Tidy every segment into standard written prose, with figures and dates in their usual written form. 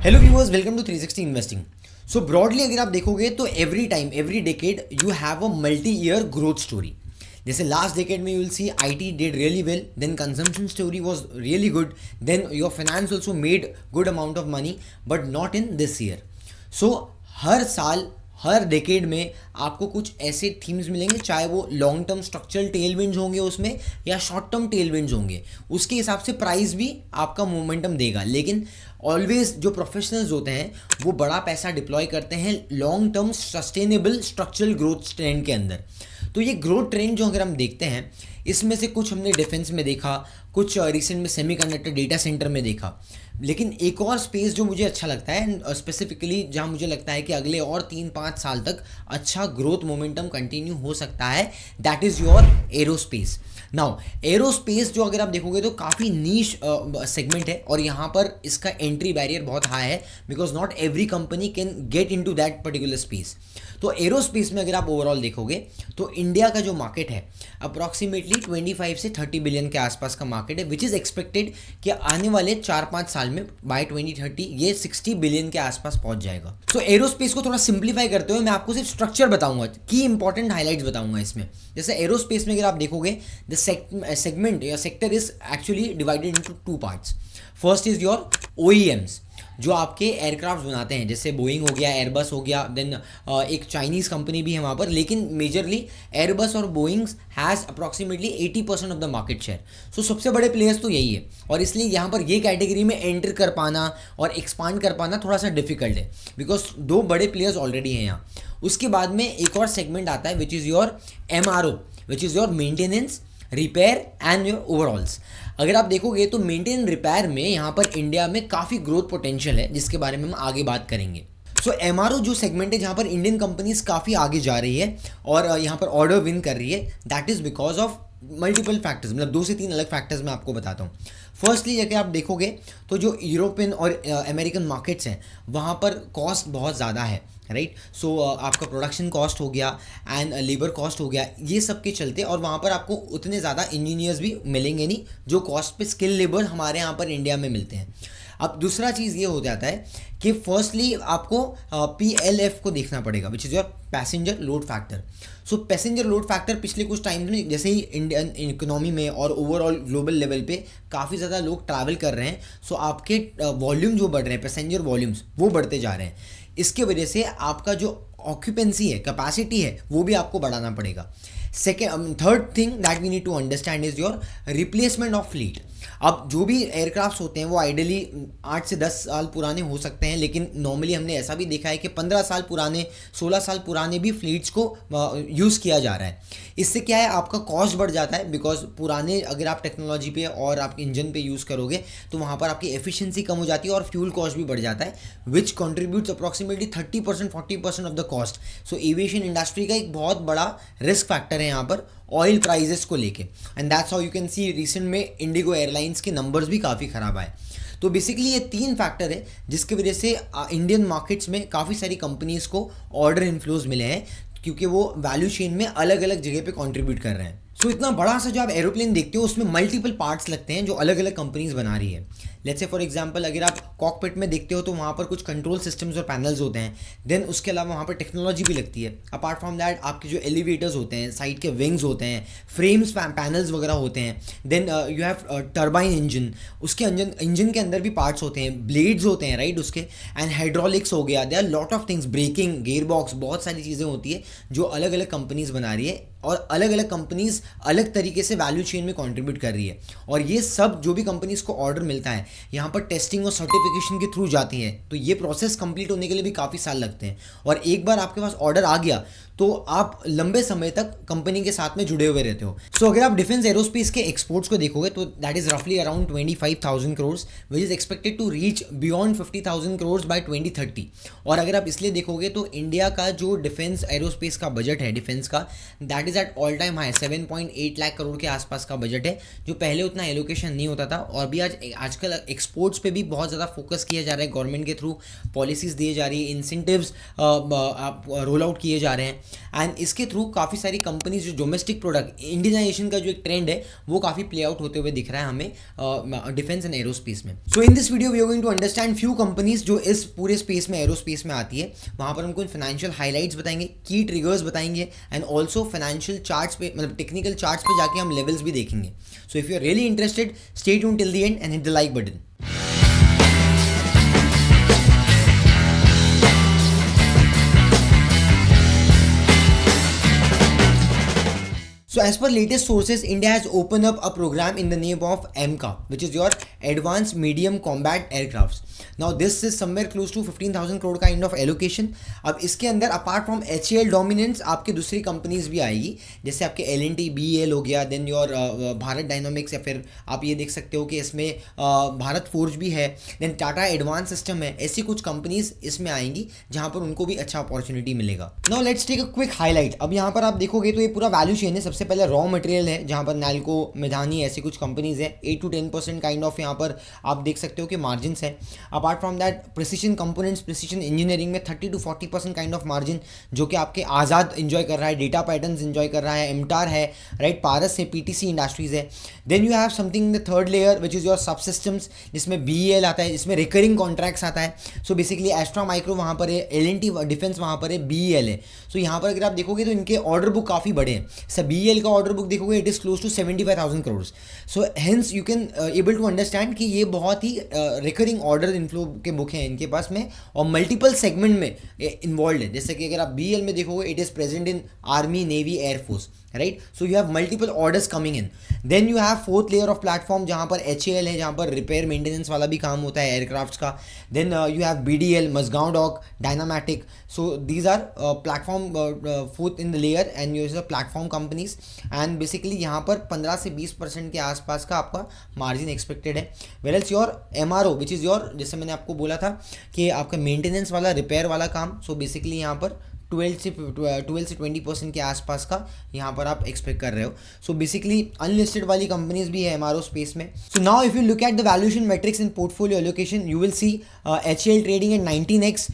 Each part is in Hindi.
Hello viewers, welcome to 360 investing. So broadly अगर आप देखोगे तो every time every decade you have a multi year growth story. जैसे लास्ट डेकेड में you will see IT did really well, then consumption story was really good, then your finance also made good amount of money, but not in this year. So हर साल हर डेकेड में आपको कुछ ऐसे थीम्स मिलेंगे, चाहे वो लॉन्ग टर्म स्ट्रक्चरल टेलविंड्स होंगे उसमें या शॉर्ट टर्म टेलविंड्स होंगे, उसके हिसाब से प्राइस भी आपका मोमेंटम देगा। लेकिन ऑलवेज जो प्रोफेशनल्स होते हैं वो बड़ा पैसा डिप्लॉय करते हैं long term sustainable structural growth trend के अंदर। तो ये ग्रोथ ट्रेंड जो अगर हम देखते हैं, इसमें से कुछ हमने डिफेंस में देखा, कुछ रिसेंट में सेमीकंडक्टर डेटा सेंटर में देखा। लेकिन एक और स्पेस जो मुझे अच्छा लगता है स्पेसिफिकली, जहाँ मुझे लगता है कि अगले और 3-5 साल तक अच्छा ग्रोथ मोमेंटम कंटिन्यू हो सकता है, that is your aerospace. Now aerospace जो अगर आप देखोगे तो काफ़ी नीश सेगमेंट है और यहाँ पर इसका एंट्री बैरियर बहुत हाई है, because not every company can get into that particular space. तो एरोस्पेस में अगर आप ओवरऑल देखोगे तो इंडिया का जो मार्केट है अप्रॉक्सीमेटली 25 से 30 बिलियन के आसपास का मार्केट है, विच इज़ एक्सपेक्टेड कि आने वाले 4-5 साल में बाय 2030 ये 60 बिलियन के आसपास पहुंच जाएगा। तो एरोस्पेस को थोड़ा सिंप्लीफाई करते हुए मैं आपको सिर्फ स्ट्रक्चर बताऊंगा, की इंपॉर्टेंट हाईलाइट्स बताऊंगा इसमें। जैसे एरोस्पेस में अगर आप देखोगे द सेगमेंट या sector is actually divided into 2 parts. First is your OEMs, जो आपके एयरक्राफ्ट बनाते हैं, जैसे बोइंग हो गया, एयरबस हो गया, देन एक चाइनीज़ कंपनी भी है वहाँ पर, लेकिन मेजरली एयरबस और Boeing has approximately 80% of the market share. So सबसे बड़े प्लेयर्स तो यही है, और इसलिए यहाँ पर ये कैटेगरी में एंटर कर पाना और एक्सपांड कर पाना थोड़ा सा डिफिकल्ट है, बिकॉज 2 बड़े प्लेयर्स ऑलरेडी हैं यहाँ। उसके बाद में एक और सेगमेंट आता है विच is your MRO, which is your maintenance, repair and your ओवरऑल्स। अगर आप देखोगे तो मेंटेन रिपेयर में यहाँ पर इंडिया में काफ़ी ग्रोथ पोटेंशियल है, जिसके बारे में हम आगे बात करेंगे। सो एमआरओ जो सेगमेंट है जहाँ पर इंडियन कंपनीज काफ़ी आगे जा रही है और यहाँ पर ऑर्डर विन कर रही है, that is because of multiple factors, मतलब 2 से 3 अलग फैक्टर्स मैं आपको बताता हूँ। फर्स्टली अगर आप देखोगे तो जो यूरोपियन और अमेरिकन मार्केट्स हैं वहाँ पर कॉस्ट बहुत ज़्यादा है, राइट। सो आपका प्रोडक्शन कॉस्ट हो गया एंड लेबर कॉस्ट हो गया, ये सब के चलते, और वहाँ पर आपको उतने ज़्यादा इंजीनियर्स भी मिलेंगे नहीं जो कॉस्ट पे स्किल लेबर हमारे यहाँ पर इंडिया में मिलते हैं। अब दूसरा चीज़ ये हो जाता है कि फर्स्टली आपको PLF को देखना पड़ेगा, विच is your passenger load factor. So passenger load factor पिछले कुछ टाइम में जैसे ही इंडियन इकोनॉमी में और ओवरऑल ग्लोबल लेवल पे काफ़ी ज़्यादा लोग ट्रैवल कर रहे हैं, सो आपके वॉल्यूम जो बढ़ रहे हैं, पैसेंजर वॉल्यूम्स वो बढ़ते जा रहे हैं। इसके वजह से आपका जो ऑक्यूपेंसी है, कैपेसिटी है, वो भी आपको बढ़ाना पड़ेगा। Third thing that we need to understand is your replacement of fleet. अब जो भी एयरक्राफ्ट होते हैं वो आइडियली 8 से 10 साल पुराने हो सकते हैं, लेकिन नॉर्मली हमने ऐसा भी देखा है कि 15 साल पुराने, 16 साल पुराने भी फ्लीट्स को यूज़ किया जा रहा है। इससे क्या है, आपका कॉस्ट बढ़ जाता है, बिकॉज पुराने अगर आप टेक्नोलॉजी पे और आप इंजन पे यूज़ करोगे तो वहाँ पर आपकी एफिशिएंसी कम हो जाती है और फ्यूल कॉस्ट भी बढ़ जाता है, which contributes approximately 30% 40% of the cost. So aviation industry का एक बहुत बड़ा रिस्क फैक्टर है यहाँ पर ऑयल प्राइजेस को लेके, and that's how you can C recent में इंडिगो एयरलाइंस के नंबर्स भी काफ़ी ख़राब आए। तो बेसिकली ये 3 फैक्टर है जिसकी वजह से इंडियन मार्केट्स में काफ़ी सारी कंपनीज को ऑर्डर इन्फ्लोज मिले हैं, क्योंकि वो वैल्यू चेन में अलग अलग जगह पे कंट्रीब्यूट कर रहे हैं। सो इतना बड़ा सा जो आप एरोप्लेन देखते हो उसमें मल्टीपल पार्ट्स लगते हैं जो अलग अलग कंपनीज बना रही है। लेट्स से फॉर एग्जांपल अगर आप कॉकपिट में देखते हो तो वहाँ पर कुछ कंट्रोल सिस्टम्स और पैनल्स होते हैं, देन उसके अलावा वहाँ पर टेक्नोलॉजी भी लगती है। अपार्ट फ्रॉम दैट आपके जो एलिवेटर्स होते हैं, साइड के विंग्स होते हैं, फ्रेम्स पैनल्स वगैरह होते हैं, then you have turbine engine, उसके इंजन के अंदर भी पार्ट्स होते हैं, ब्लेड्स होते हैं, राइट, उसके, एंड हाइड्रोलिक्स हो गया, they are lot of things, braking, gear box, बहुत सारी चीज़ें होती है जो अलग अलग कंपनीज बना रही है और अलग अलग कंपनीज अलग तरीके से वैल्यू चेन में कंट्रीब्यूट कर रही है। और ये सब जो भी कंपनीज को ऑर्डर मिलता है यहाँ पर टेस्टिंग और सर्टिफिकेशन के थ्रू जाती है, तो ये प्रोसेस कंप्लीट होने के लिए भी काफ़ी साल लगते हैं, और एक बार आपके पास ऑर्डर आ गया तो आप लंबे समय तक कंपनी के साथ में जुड़े हुए रहते हो। सो अगर आप डिफेंस एरोस्पेस के एक्सपोर्ट्स को देखोगे तो दैट इज रफली around 25,000 crore, which is expected to reach beyond 50,000 crore by 2030। और अगर आप इसलिए देखोगे तो इंडिया का जो डिफेंस एरोस्पेस का बजट है डिफेंस का, that is at all time high, 7.8 lakh crore के आसपास का बजट है, जो पहले उतना एलोकेशन नहीं होता था। और भी आजकल एक्सपोर्ट्स पे भी बहुत ज़्यादा फोकस किया जा रहा है, गवर्नमेंट के थ्रू पॉलिसीज़ दिए जा रही है, इंसेंटिव्स रोल आउट किए जा रहे हैं। एंड इसके थ्रू काफ़ी सारी कंपनीज जो डोमेस्टिक प्रोडक्ट इंडियनाइजेशन का जो एक ट्रेंड है वो काफ़ी प्ले आउट होते हुए दिख रहा है हमें डिफेंस एंड एरोस्पेस में. So in this video we are going to understand few companies जो इस पूरे स्पेस में एरोस्पेस में आती है. वहाँ पर हम कुछ फाइनेंशियल हाईलाइट्स बताएंगे, की ट्रिगर्स बताएंगे एंड ऑल्सो फाइनेंशियल चार्ट्स पे मतलब टेक्निकल चार्ट्स पे जाके हम लेवल्स भी देखेंगे. So if you are really interested stay tune till the end hit the like button. So as per latest sources, India has opened up a program in the name of AMCA, which is your Advanced Medium Combat Aircrafts. Now this is somewhere close to 15,000 crore kind of allocation. अब इसके अंदर अपार्ट फ्रॉम HAL डोमिनेंस आपके दूसरी कंपनीज भी आएगी, जैसे आपके L&T BEL हो गया, देन योर भारत डायनामिक्स, या फिर आप ये देख सकते हो कि इसमें भारत फोर्ज भी है, देन टाटा एडवांस सिस्टम है. ऐसी कुछ कंपनीज इसमें आएंगी जहाँ पर उनको भी अच्छा अपॉर्चुनिटी मिलेगा. Now let's take a quick highlight. अब यहाँ पर आप देखोगे तो ये पूरा वैल्यू चेन है. सबसे पहले रॉ मटेरियल है जहाँ पर नैल्को, मेधानी, ऐसी कुछ कंपनीज है. 8 to 10% काइंड ऑफ यहाँ पर आप देख सकते हो कि मार्जिन है. Apart from that precision components, precision engineering में 30 to 40% काइंड ऑफ मार्जिन जो कि आपके आज़ाद इंजॉय कर रहा है, डेटा पैटर्न्स इंजॉय कर रहा है, एमटार है, राइट, पारस है, पीटीसी इंडस्ट्रीज है. Then you have something in the third layer which is your sub systems, जिसमें BEL आता है, जिसमें रिकरिंग कॉन्ट्रैक्ट्स आता है. सो बेसिकली एस्ट्रा माइक्रो वहाँ पर है, L&T डिफेंस वहाँ पर है, BEL है. सो यहाँ पर अगर आप देखोगे तो इनके ऑर्डर बुक काफ़ी बड़े हैं. सर BEL का ऑर्डर बुक देखोगे it is close to 75,000 crore. So hence you can able to understand कि ये बहुत ही रिकरिंग ऑर्डर इनफ्लो के बुक हैं इनके पास में, और मल्टीपल सेगमेंट में इन्वॉल्व है. जैसे कि अगर आप BEL में देखोगे it is present in army, navy, air force, right. So you have multiple orders coming in. Then you have fourth layer of platform जहाँ पर HAL है, जहाँ पर रिपेयर मेंटेनेंस वाला भी काम होता है एयरक्राफ्ट्स का. Then you have BDL, Mazagon dock, Dynamatic. So these are platform fourth in the layer and use a platform companies. And basically यहाँ पर 15 से 20% के आसपास का आपका मार्जिन एक्सपेक्टेड है. Where else your MRO which is your, जैसे मैंने आपको बोला था कि आपका मेंटेनेंस वाला, रिपेयर वाला काम. सो बेसिकली यहाँ पर 12 से 20% के आसपास का यहाँ पर आप एक्सपेक्ट कर रहे हो. सो बेसिकली अनलिस्टेड वाली कंपनीज भी है MRO स्पेस में. So now if you look at the valuation matrix in portfolio allocation you will C HAL trading at 19x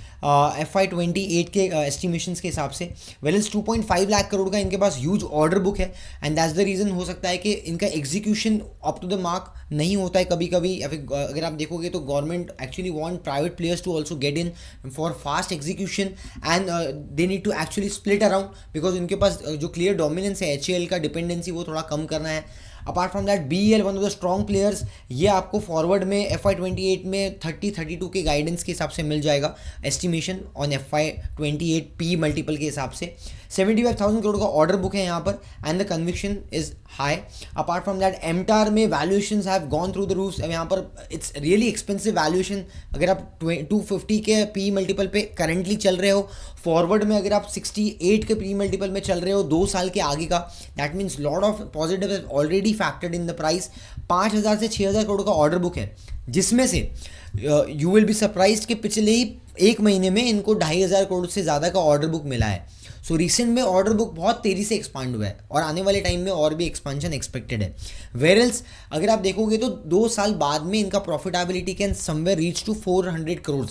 FY28 के एस्टिमेशंस के हिसाब से. वेल्स 2.5 लाख करोड़ का इनके पास ह्यूज ऑर्डर बुक है एंड दैट्स द रीज़न हो सकता है कि इनका execution up to the mark नहीं होता है कभी कभी, या फिर अगर आप देखोगे तो government actually want private players to also get in for fast execution and they need to actually split around, because उनके पास जो क्लियर डोमिनेंस है HAL का डिपेंडेंसी वो थोड़ा कम करना है. Apart from that BEL one of the strong players, ये आपको फॉरवर्ड में FY28 में 30-32 के गाइडेंस के हिसाब से मिल जाएगा estimation on FY28 P multiple के हिसाब से. 75,000 करोड़ का ऑर्डर बुक है यहाँ पर and the conviction is high. Apart from that MTAR में valuations have gone through the roofs. यहाँ पर इट्स रियली एक्सपेंसिव वैल्यूएशन. अगर आप 250 के P मल्टीपल पे करंटली चल रहे हो, फॉरवर्ड में अगर आप 68 के P मल्टीपल में चल रहे हो 2 साल के आगे का, that means lot of positive already factored in the price. 5,000 से 6,000 करोड़ का ऑर्डर बुक है, जिसमें से यू विल बी सरप्राइज्ड कि पिछले ही 1 महीने में इनको 2,500 करोड़ से ज़्यादा का ऑर्डर बुक मिला है. सो रिसेंट में ऑर्डर बुक बहुत तेज़ी से एक्सपांड हुआ है और आने वाले टाइम में और भी एक्सपेंशन एक्सपेक्टेड है. वेयरएल्स अगर आप देखोगे तो 2 साल बाद में इनका profitability can somewhere reach to 400 crore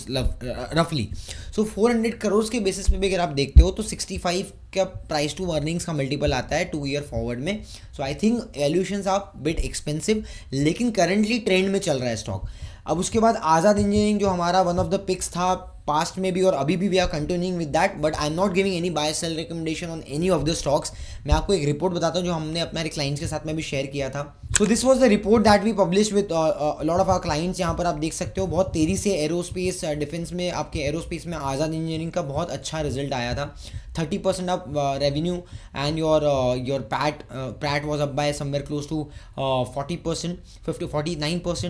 रफली. सो 400 करोड़ के बेसिस पे भी अगर आप देखते हो तो 65 का प्राइस टू अर्निंग्स का मल्टीपल आता है 2 ईयर फॉरवर्ड में. So I think valuations are bit expensive, लेकिन करंटली ट्रेंड में चल रहा है स्टॉक. अब उसके बाद आज़ाद इंजीनियरिंग जो हमारा वन ऑफ द पिक्स था पास्ट में भी और अभी भी we are continuing with that, but I am not giving any buy sell recommendation on any of the stocks. मैं आपको एक रिपोर्ट बताता हूँ जो हमने अपने क्लाइंट्स के साथ में भी शेयर किया था. So this was the report that we publish with lot of our clients. यहाँ पर आप देख सकते हो बहुत तेज़ी से एरोस्पेस डिफेंस में, आपके एरोस्पेस में आज़ाद इंजीनियरिंग का बहुत अच्छा रिजल्ट आया था. 30% of revenue and your PAT was up by somewhere close to 40%, 49%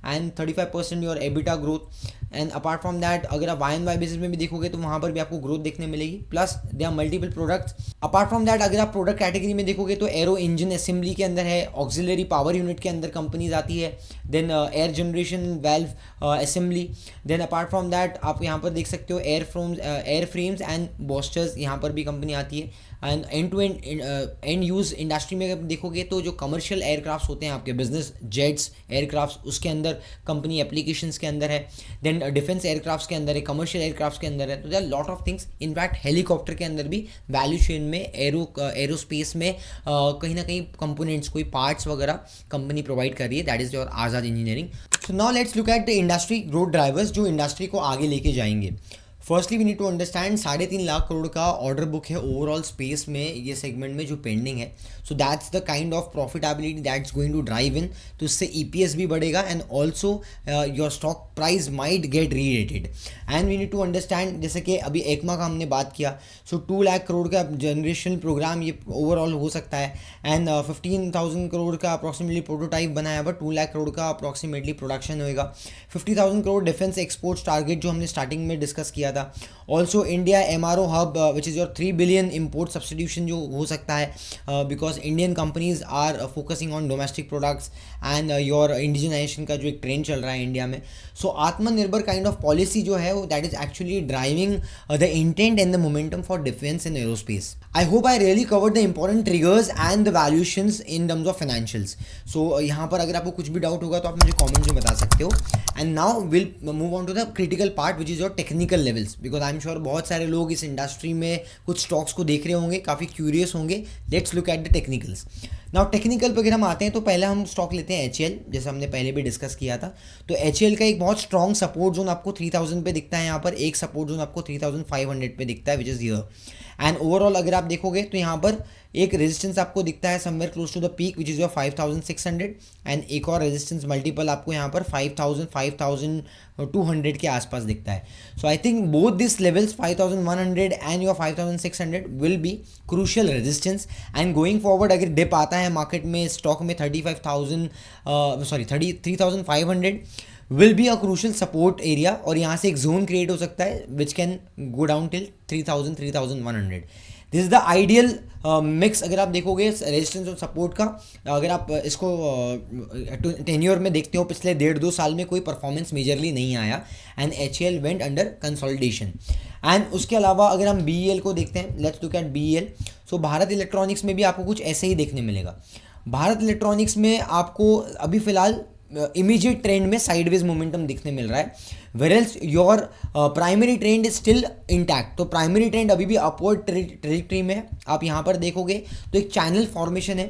and 35% your EBITDA growth. And apart from that अगर आप YoY बेसिस में भी देखोगे तो वहाँ पर भी आपको ग्रोथ देखने मिलेगी. Plus they are multiple products. Apart from that अगर आप प्रोडक्ट कैटेगरी में देखोगे तो एरो इंजन असेंबली के अंदर है, ऑक्सिलरी पावर यूनिट के अंदर कंपनीज आती है, then air generation valve assembly. Then apart from that आप यहाँ पर देख सकते हो एयर फ्रेम्स एंड बॉस्टर्स यहाँ यहाँ पर भी कंपनी आती है। And end to end use industry में अगर देखोगे तो जो कमर्शियल एयरक्राफ्ट होते हैं आपके बिजनेस जेट्स एयरक्राफ्ट, उसके अंदर कंपनी एप्लीकेशंस के अंदर है, देन डिफेंस एयरक्राफ्ट के अंदर है, कमर्शियल एयरक्राफ्ट के अंदर है। तो there are lot of things, in fact helicopter के अंदर भी वैल्यू चेन में एरोस्पेस में कहीं ना कहीं कंपोनेंट्स कोई पार्ट्स वगैरह कंपनी प्रोवाइड कर रही है, that is your Azad engineering. So now let's look at the industry growth drivers जो इंडस्ट्री को आगे लेके जाएंगे। Firstly we need to understand 3.5 lakh crore का ऑर्डर बुक है ओवरऑल स्पेस में, ये सेगमेंट में जो पेंडिंग है। So that's the kind of profitability that's going to drive in, तो इससे ईपीएस भी बढ़ेगा and also your stock price might get rerated. And we need to understand, जैसे कि अभी एकमा का हमने बात किया, सो 2 लाख करोड़ का जनरेशन प्रोग्राम ये ओवरऑल हो सकता है एंड 15,000 करोड़ का अप्रॉक्सीमेटली प्रोटोटाइप बनाया हुआ, 2 लाख करोड़ का अप्रॉक्सीमेटली प्रोडक्शन होएगा। 50,000 करोड़ डिफेंस एक्सपोर्ट्स टारगेट जो हमने स्टार्टिंग में डिस्कस किया था। Also India MRO hub which is your 3 billion import substitution जो हो सकता है, because Indian companies are focusing on domestic products and your indigenisation का जो एक ट्रेंड चल रहा है इंडिया में। सो आत्मनिर्भर काइंड ऑफ पॉलिसी जो है वो that is actually driving the intent and the momentum for defence and aerospace. I hope I really covered the important triggers and the valuations in terms of financials. So यहाँ पर अगर आपको कुछ भी डाउट होगा तो आप मुझे कॉमेंट में बता सकते हो। And now will move on to the critical part which is your technical levels, because I am sure बहुत सारे लोग इस इंडस्ट्री में कुछ स्टॉक्स को देख रहे होंगे, काफ़ी क्यूरियस होंगे। Let's look at the technicals. Now technical पर अगर हम आते हैं तो पहले हम स्टॉक लेते हैं एचएएल, जैसे हमने पहले भी डिस्कस किया था। तो एचएएल का एक बहुत स्ट्रॉन्ग सपोर्ट जोन आपको 3000 पे दिखता है, यहाँ पर एक सपोर्ट जोन आपको 3500 पे दिखता है which is here. And overall अगर आप देखोगे तो यहाँ पर एक रेजिस्टेंस आपको दिखता है somewhere close to the peak which is your 5600 and एक और रेजिस्टेंस मल्टीपल आपको यहाँ पर 5200 के आसपास दिखता है। So I think both this levels 5100 and your 5600 will be crucial resistance. And going forward अगर डिप आता है मार्केट में स्टॉक में 33,500 will be a crucial support area, और यहाँ से एक जोन क्रिएट हो सकता है which can go down till 3100। This is the ideal mix अगर आप देखोगे रेजिस्टेंस और सपोर्ट का। अगर आप इसको टेन्योर में देखते हो पिछले 1.5-2 साल में कोई परफॉर्मेंस मेजरली नहीं आया and HAL went under consolidation. And उसके अलावा अगर हम बीईएल को देखते हैं, let's look eight BEL. So Bharat electronics में भी आपको कुछ ऐसे ही देखने मिलेगा। भारत इलेक्ट्रॉनिक्स में आपको अभी फिलहाल इमीडिएट ट्रेंड में साइडवेज मोमेंटम दिखने मिल रहा है, where else your primary trend is still intact. तो प्राइमरी ट्रेंड अभी भी अपवर्ड ट्रेजेक्टरी में है। आप यहाँ पर देखोगे तो एक चैनल फॉर्मेशन है,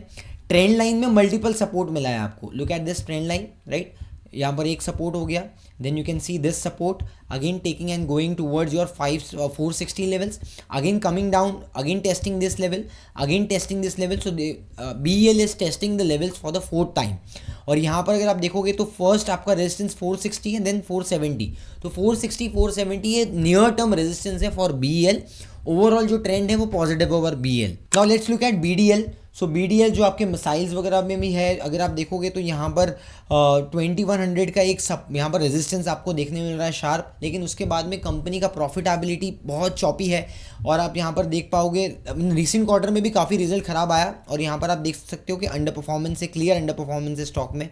ट्रेंड लाइन में मल्टीपल सपोर्ट मिला है आपको। Look at this trend line, right, यहाँ पर एक सपोर्ट हो गया, then you can see this support again taking and going towards your 460 levels, again coming down, again testing this level, again testing this level. So BEL is testing the levels for the 4th time. और यहाँ पर अगर आप देखोगे तो फर्स्ट आपका रेजिस्टेंस 460 है, देन 470। तो 460 470 ये नियर टर्म रेजिस्टेंस है फॉर बीईएल। ओवरऑल जो ट्रेंड है वो positive over BEL. Now let's look eight BDL. So BDL जो आपके मिसाइल्स वगैरह में भी है, अगर आप देखोगे तो यहाँ पर 2100 का एक यहाँ पर रेजिस्टेंस आपको देखने मिल रहा है शार्प, लेकिन उसके बाद में कंपनी का प्रॉफिटेबिलिटी बहुत चॉपी है। और आप यहाँ पर देख पाओगे रिसेंट क्वार्टर में भी काफ़ी रिजल्ट खराब आया, और यहाँ पर आप देख सकते हो कि अंडर परफॉर्मेंस है, क्लियर अंडर परफॉर्मेंस है स्टॉक में।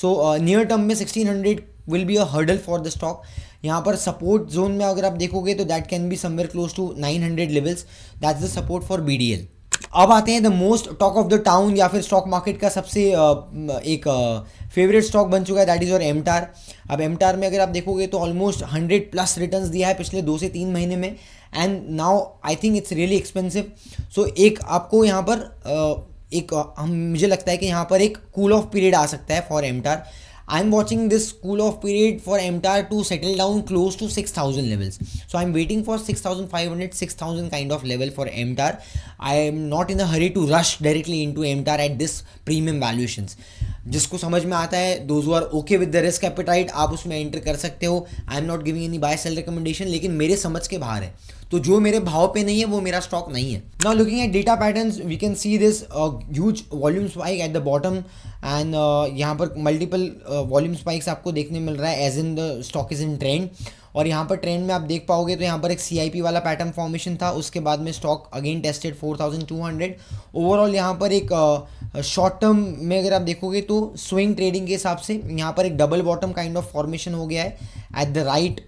सो नियर टर्म में 1600 will be a hurdle for the stock. यहाँ पर सपोर्ट जोन में अगर आप देखोगे तो that can be somewhere close to 900 levels, that's the support for BDL. अब आते हैं the most talk of the town या फिर स्टॉक मार्केट का सबसे एक फेवरेट स्टॉक बन चुका है, दैट इज़ योर एमटार। अब एमटार में अगर आप देखोगे तो ऑलमोस्ट 100+ रिटर्न्स दिया है पिछले 2 से 3 महीने में, and now I think it's really expensive. So एक आपको यहाँ पर मुझे लगता है कि यहाँ पर एक कूल ऑफ पीरियड आ सकता है for एमटार। I am watching this cool off period for MTAR to settle down close to 6,000 levels. So I am waiting for 6,500, 6,000 kind of level for MTAR. I am not in a hurry to rush directly into MTAR at this premium valuations. जिसको समझ में आता है, those who are okay with the risk appetite, आप उसमें एंटर कर सकते हो। I am not giving any buy sell recommendation, लेकिन मेरे समझ के बाहर है, तो जो मेरे भाव पे नहीं है वो मेरा स्टॉक नहीं है। Now looking at data patterns, we can see this huge volume spike at the bottom, and यहाँ पर मल्टीपल वॉल्यूम स्पाइक्स आपको देखने मिल रहा है as in the stock is in trend. और यहाँ पर ट्रेंड में आप देख पाओगे तो यहाँ पर एक CIP वाला पैटर्न फॉर्मेशन था, उसके बाद में स्टॉक अगेन टेस्टेड 4200। ओवरऑल यहाँ पर एक शॉर्ट टर्म में अगर आप देखोगे तो स्विंग ट्रेडिंग के हिसाब से यहाँ पर एक double bottom kind of formation हो गया है एट द राइट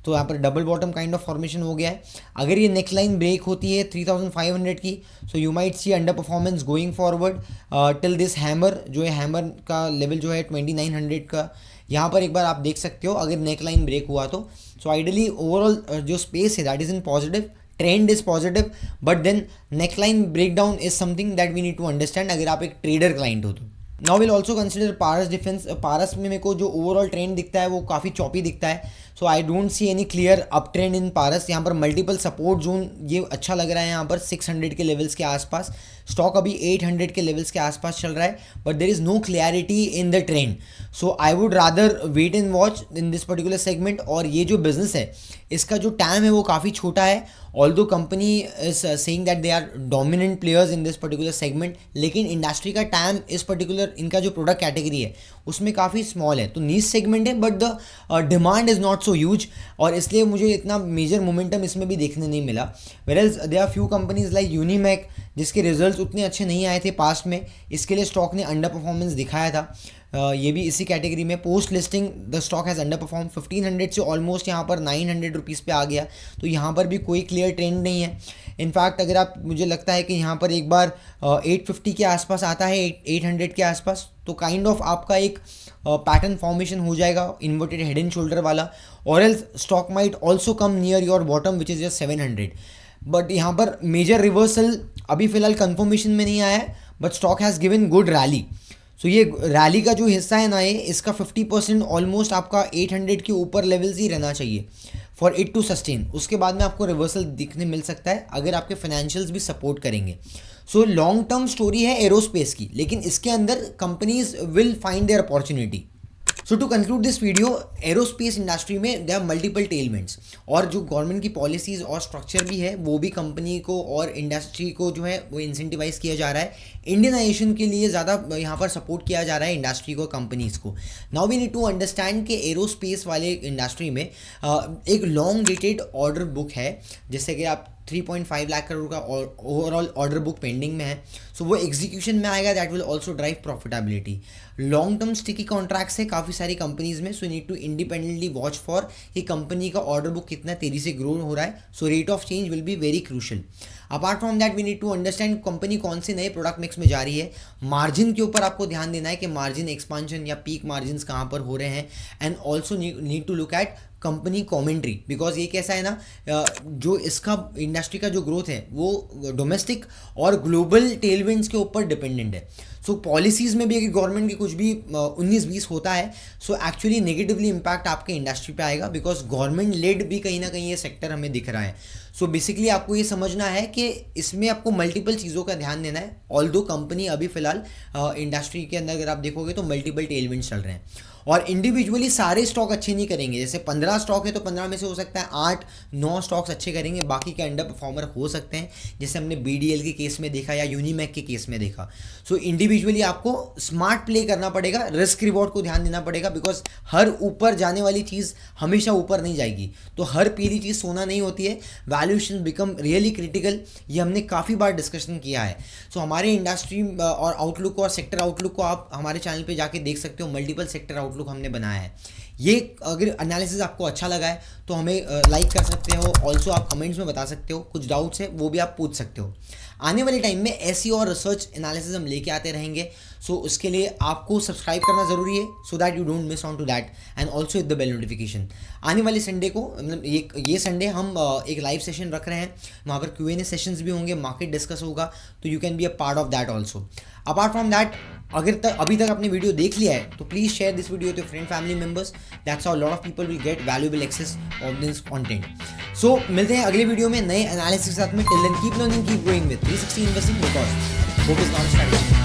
तो यहाँ पर double bottom kind of formation हो गया है। अगर ये नेक लाइन ब्रेक होती है 3500 की, so you might see under performance going forward till this hammer, जो है हैमर का लेवल जो है 2900 का, यहाँ पर एक बार आप देख सकते हो अगर नेक लाइन ब्रेक हुआ तो। सो आइडली ओवरऑल जो स्पेस है that is in positive, trend is positive, but then neckline breakdown is something that we need to understand अगर आप एक ट्रेडर क्लाइंट हो तो। Now will also consider Paras defence. Paras में मेरे को जो ओवरऑल ट्रेंड दिखता है वो काफ़ी चॉपी दिखता है, so I don't see any clear up trend in Paras. यहाँ पर मल्टीपल सपोर्ट जोन ये अच्छा लग रहा है, यहाँ पर 600 के लेवल्स के आसपास, स्टॉक अभी 800 के लेवल्स के आसपास चल रहा है, but there is no clarity in the trend, so I would rather wait and watch in this particular segment. और ये जो बिजनेस है इसका जो टैम है वो काफ़ी छोटा है, although company is saying that they are dominant players in this particular segment, लेकिन इंडस्ट्री का टैम इस पर्टिकुलर इनका जो प्रोडक्ट कैटेगरी है उसमें काफ़ी स्मॉल है, तो नीश सेगमेंट है, but the demand is not so huge, और इसलिए मुझे इतना मेजर मोमेंटम इसमें भी देखने नहीं मिला। Whereas there are few companies like Unimech जिसके रिजल्ट्स उतने अच्छे नहीं आए थे पास्ट में, इसके लिए स्टॉक ने अंडर परफॉर्मेंस दिखाया था। ये भी इसी कैटेगरी में post listing the stock has under perform 1500 से ऑलमोस्ट यहाँ पर 900 रुपीज़ पे आ गया, तो यहाँ पर भी कोई क्लियर ट्रेंड नहीं है। इनफैक्ट अगर आप, मुझे लगता है कि यहाँ पर एक बार 850 के आसपास आता है, 800 के आसपास, तो काइंड ऑफ आपका एक पैटर्न फॉर्मेशन हो जाएगा इन्वर्टेड हेड एंड शोल्डर वाला, और else stock might also come near your bottom which is your 700। But यहाँ पर मेजर रिवर्सल अभी फिलहाल कंफर्मेशन में नहीं आया है, but stock has given good rally. So ये रैली का जो हिस्सा है ना, ये इसका 50% ऑलमोस्ट आपका 800 के ऊपर लेवल्स ही रहना चाहिए फॉर इट टू सस्टेन। उसके बाद में आपको रिवर्सल दिखने मिल सकता है अगर आपके फाइनेंशियल्स भी सपोर्ट करेंगे। सो लॉन्ग टर्म स्टोरी है एरोस्पेस की, लेकिन इसके अंदर companies will find their opportunity. So to conclude this video, aerospace industry में दे आर मल्टीपल टेलमेंट्स, और जो गवर्नमेंट की पॉलिसीज़ और स्ट्रक्चर भी है वो भी कंपनी को और इंडस्ट्री को जो है वो इंसेंटिवाइज किया जा रहा है। इंडियनाइजेशन के लिए ज़्यादा यहाँ पर सपोर्ट किया जा रहा है इंडस्ट्री को, कंपनीज़ को। Now we need to understand कि एरोस्पेस वाले इंडस्ट्री में एक लॉन्ग डेटेड ऑर्डर बुक है, जैसे कि आप 3.5 लाख करोड़ का ओवरऑल ऑर्डर बुक पेंडिंग में है, सो वो एग्जीक्यूशन में आएगा, that will also drive profitability. Long term sticky contracts है काफ़ी सारी कंपनीज में, so need to independently watch for कि कंपनी का ऑर्डर बुक कितना तेज़ी से ग्रो हो रहा है, so rate of change will be very crucial. Apart from that we need to understand company कौन से नए प्रोडक्ट मिक्स में जा रही है, मार्जिन के ऊपर आपको ध्यान देना है कि मार्जिन एक्सपांशन या पीक मार्जिन कहाँ पर हो रहे हैं, and also need to look at company commentary, because ये कैसा है ना, जो इसका इंडस्ट्री का जो ग्रोथ है वो डोमेस्टिक और ग्लोबल टेलविंड्स के ऊपर डिपेंडेंट है। सो पॉलिसीज़ में भी अगर गवर्नमेंट की कुछ भी 19-20 होता है, सो एक्चुअली नेगेटिवली इम्पैक्ट आपके इंडस्ट्री पे आएगा, बिकॉज गवर्नमेंट लेड भी कहीं ना कहीं ये सेक्टर हमें दिख रहा है। सो बेसिकली आपको ये समझना है कि इसमें आपको मल्टीपल चीज़ों का ध्यान देना है, ऑल्दो कंपनी अभी फिलहाल इंडस्ट्री के अंदर अगर आप देखोगे तो मल्टीपल टेलविंड्स चल रहे हैं, और इंडिविजुअली सारे स्टॉक अच्छे नहीं करेंगे। जैसे 15 स्टॉक है तो 15 में से हो सकता है 8-9 स्टॉक्स अच्छे करेंगे, बाकी के अंडर परफॉर्मर हो सकते हैं, जैसे हमने BDL के केस में देखा या यूनिमैक के केस में देखा। सो इंडिविजुअली आपको स्मार्ट प्ले करना पड़ेगा, रिस्क रिवॉर्ड को ध्यान देना पड़ेगा, बिकॉज हर ऊपर जाने वाली चीज़ हमेशा ऊपर नहीं जाएगी, तो हर पीली चीज़ सोना नहीं होती है, वैल्यूएशन बिकम रियली क्रिटिकल, ये हमने काफ़ी बार डिस्कशन किया है। सो हमारे इंडस्ट्री और आउटलुक और सेक्टर आउटलुक को आप हमारे चैनल पे जाके देख सकते हो, मल्टीपल सेक्टर आउटलुक हमने बनाया है। ये अगर एनालिसिस आपको अच्छा लगा है तो हमें लाइक कर सकते हो, ऑल्सो आप कमेंट्स में बता सकते हो, कुछ डाउट्स है वो भी आप पूछ सकते हो। आने वाले टाइम में ऐसी और रिसर्च एनालिसिस हम लेके आते रहेंगे, सो उसके लिए आपको सब्सक्राइब करना ज़रूरी है, so that you don't miss on to that, and also with the bell notification. आने वाले संडे को, मतलब ये संडे हम एक लाइव सेशन रख रहे हैं, वहाँ पर Q&A सेशंस भी होंगे, मार्केट डिस्कस होगा, तो you can be a part of that also. Apart from that, अगर अभी तक आपने वीडियो देख लिया है तो please share this video to friend family members, that's how lot of people will get valuable access of this content. So मिलते हैं अगले वीडियो में नए एनालिसिस के साथ में। Till then keep learning, keep growing with 360 investing, because hope is not strategy.